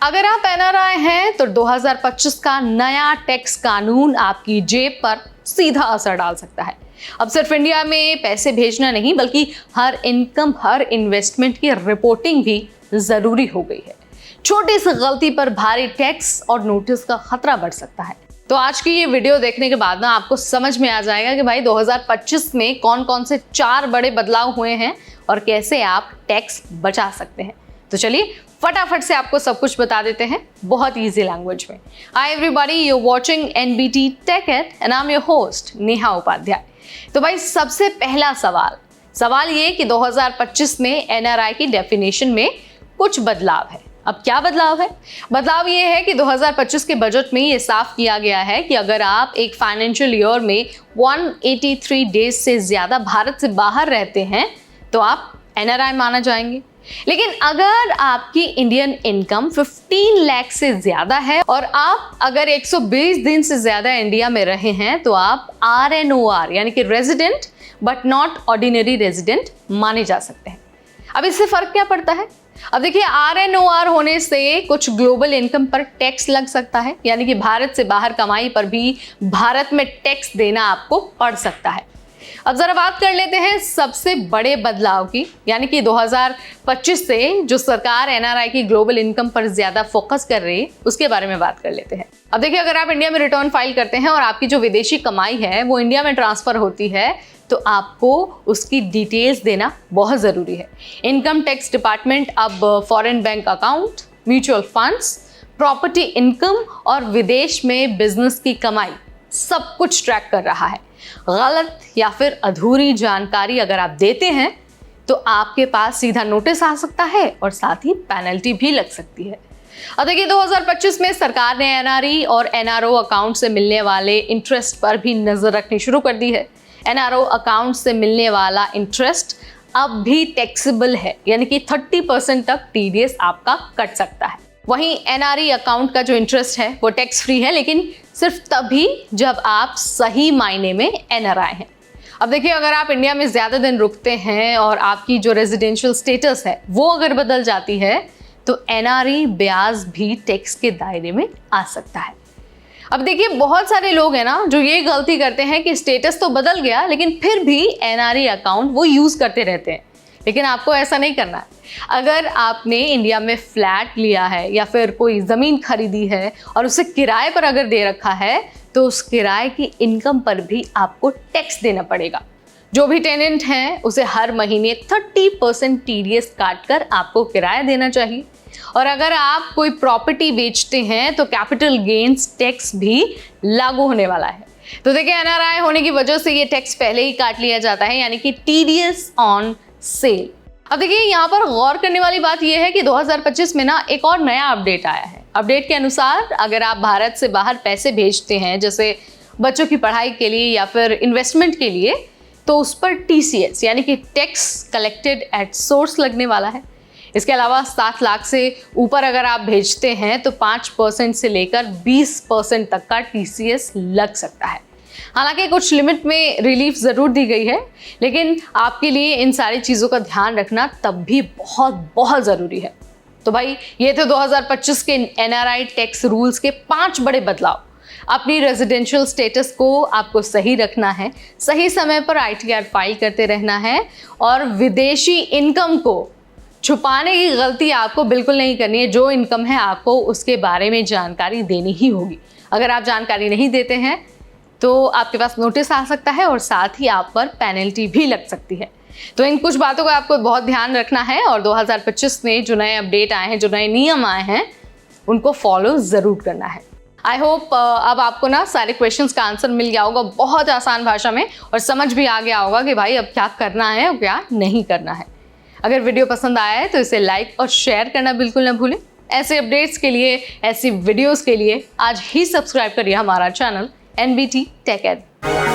अगर आप एनआरआई हैं तो 2025 का नया टैक्स कानून आपकी जेब पर सीधा असर डाल सकता है। अब सिर्फ इंडिया में पैसे भेजना नहीं बल्कि हर इनकम, हर इन्वेस्टमेंट की रिपोर्टिंग भी जरूरी हो गई है। छोटी सी गलती पर भारी टैक्स और नोटिस का खतरा बढ़ सकता है। तो आज की ये वीडियो देखने के बाद ना आपको समझ में आ जाएगा कि भाई 2025 में कौन कौन से 4 बड़े बदलाव हुए हैं और कैसे आप टैक्स बचा सकते हैं। तो चलिए फटाफट से आपको सब कुछ बता देते हैं बहुत इजी लैंग्वेज में। Hi everybody, you watching NBT tech it and I am your host Neha Upadhyay. तो भाई सबसे पहला सवाल ये कि 2025 में एनआरआई की डेफिनेशन में कुछ बदलाव है। अब क्या बदलाव है? बदलाव ये है कि 2025 के बजट में ये साफ किया गया है कि अगर आप एक फाइनेंशियल ईयर में 183 डेज से ज्यादा भारत से बाहर रहते हैं तो आप एनआरआई माना जाएंगे। लेकिन अगर आपकी इंडियन इनकम 15 लाख से ज्यादा है और आप अगर 120 दिन से ज्यादा इंडिया में रहे हैं तो आप RNOR यानी कि resident but not ordinary resident माने जा सकते हैं। अब इससे फर्क क्या पड़ता है? अब देखिए, RNOR होने से कुछ ग्लोबल इनकम पर टैक्स लग सकता है, यानी कि भारत से बाहर कमाई पर भी भारत में टैक्स देना आपको पड़ सकता है। अब जरा बात कर लेते हैं सबसे बड़े बदलाव की, यानी कि 2025 से जो सरकार एनआरआई की ग्लोबल इनकम पर ज्यादा फोकस कर रही है उसके बारे में बात कर लेते हैं। अब देखिए, अगर आप इंडिया में रिटर्न फाइल करते हैं और आपकी जो विदेशी कमाई है वो इंडिया में ट्रांसफर होती है तो आपको उसकी डिटेल्स देना बहुत ज़रूरी है। इनकम टैक्स डिपार्टमेंट अब foreign bank account, mutual funds, property income और विदेश में बिजनेस की कमाई सब कुछ ट्रैक कर रहा है। गलत या फिर अधूरी जानकारी अगर आप देते हैं तो आपके पास सीधा नोटिस आ सकता है और साथ ही पेनल्टी भी लग सकती है। अब देखिए, 2025 में सरकार ने एनआरई और एनआरओ अकाउंट से मिलने वाले इंटरेस्ट पर भी नजर रखनी शुरू कर दी है। एनआरओ अकाउंट से मिलने वाला इंटरेस्ट अब भी टैक्सेबल है, यानी कि 30% तक टीडीएस आपका कट सकता है। वहीं एनआरई अकाउंट का जो इंटरेस्ट है वो टैक्स फ्री है, लेकिन सिर्फ तभी जब आप सही मायने में एनआरआई हैं। अब देखिए, अगर आप इंडिया में ज़्यादा दिन रुकते हैं और आपकी जो रेजिडेंशियल स्टेटस है वो अगर बदल जाती है तो एनआरई ब्याज भी टैक्स के दायरे में आ सकता है। अब देखिए, बहुत सारे लोग हैं ना जो ये गलती करते हैं कि स्टेटस तो बदल गया लेकिन फिर भी एनआरई अकाउंट वो यूज़ करते रहते हैं। लेकिन आपको ऐसा नहीं करना है। अगर आपने इंडिया में फ्लैट लिया है या फिर कोई ज़मीन खरीदी है और उसे किराए पर अगर दे रखा है तो उस किराए की इनकम पर भी आपको टैक्स देना पड़ेगा। जो भी टेनेंट हैं उसे हर महीने 30% टीडीएस काट कर आपको किराया देना चाहिए। और अगर आप कोई प्रॉपर्टी बेचते हैं तो कैपिटल गेन्स टैक्स भी लागू होने वाला है। तो देखिए, एनआरआई होने की वजह से ये टैक्स पहले ही काट लिया जाता है, यानी कि टीडीएस ऑन सेल। अब देखिए, यहाँ पर गौर करने वाली बात यह है कि 2025 में ना एक और नया अपडेट आया है। अपडेट के अनुसार अगर आप भारत से बाहर पैसे भेजते हैं, जैसे बच्चों की पढ़ाई के लिए या फिर इन्वेस्टमेंट के लिए, तो उस पर TCS यानी कि टैक्स कलेक्टेड एट सोर्स लगने वाला है। इसके अलावा 7 लाख से ऊपर अगर आप भेजते हैं तो 5% से लेकर 20% तक का TCS लग सकता है। हालांकि कुछ लिमिट में रिलीफ ज़रूर दी गई है, लेकिन आपके लिए इन सारी चीज़ों का ध्यान रखना तब भी बहुत बहुत ज़रूरी है। तो भाई, ये थे 2025 के एनआरआई टैक्स रूल्स के 5 बड़े बदलाव। अपनी रेजिडेंशियल स्टेटस को आपको सही रखना है, सही समय पर ITR फाइल करते रहना है और विदेशी इनकम को छुपाने की गलती आपको बिल्कुल नहीं करनी है। जो इनकम है आपको उसके बारे में जानकारी देनी ही होगी। अगर आप जानकारी नहीं देते हैं तो आपके पास नोटिस आ सकता है और साथ ही आप पर पेनल्टी भी लग सकती है। तो इन कुछ बातों का आपको बहुत ध्यान रखना है और 2025 में जो नए अपडेट आए हैं, जो नए नियम आए हैं, उनको फॉलो ज़रूर करना है। आई होप अब आपको ना सारे क्वेश्चंस का आंसर मिल गया होगा बहुत आसान भाषा में और समझ भी आ गया होगा कि भाई अब क्या करना है और क्या नहीं करना है। अगर वीडियो पसंद आया है तो इसे लाइक और शेयर करना बिल्कुल ना भूलें। ऐसे अपडेट्स के लिए, ऐसी वीडियोस के लिए आज ही सब्सक्राइब करिए हमारा चैनल NBT Tech Ed।